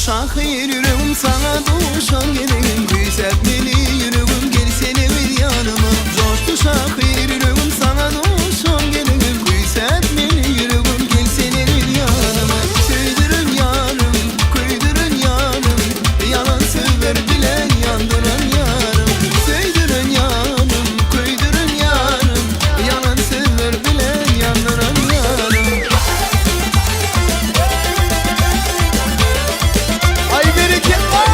uşak yürürüm sana duşan gelirim. Güzel beni yürürüm gelsene bir yanıma. Coştu uşak yürürüm sana duşan gelirim. Güzel beni yürürüm gelsene bir yanıma. Söydürün yarım, koydurun yarım. Yalan sever bilen yandıran yarım. Söydürün yarım, koydurun yarım. Yalan sever bilen yandıran yarım. Ay bereket var.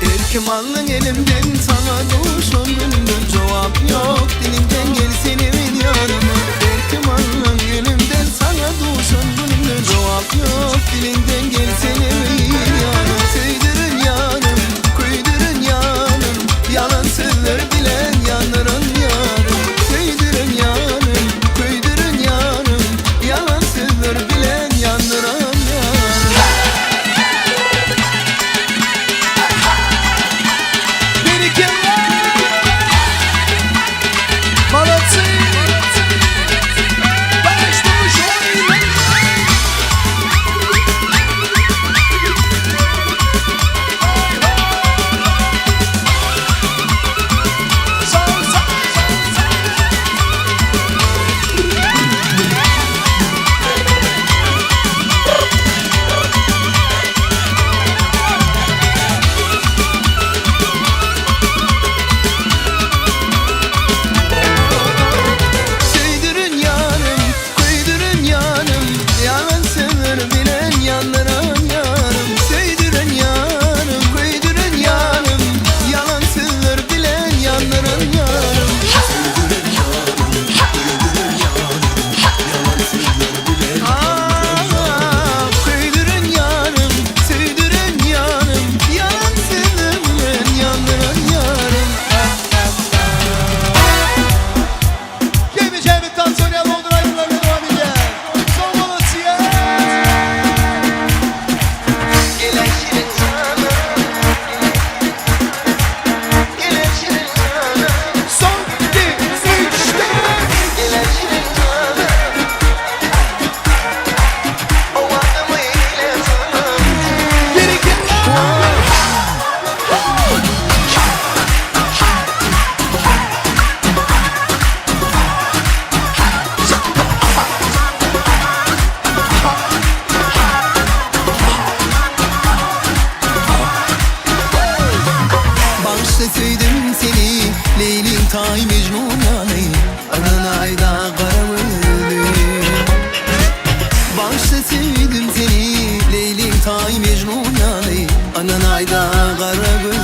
Erkim alın elimden sana duşun gönlümden. Cevap yok dilimden gelsene bir yanıma. Erkim alın elimden sana duşun gönlümden. Cevap yok dilimden gelsene bir yanıma. Söydürün yarım, koydurun yarım. Yalan sözler bilen yandıran yarım. Söydürün yarım, koydurun yarım. Yalan sözler bilen yandıran yarım. Sevdim seni Leylim tay Mecnun yani Anan ayda karavuldu. Başta sevdim seni Leylim tay Mecnun yani Anan ayda karavuldu.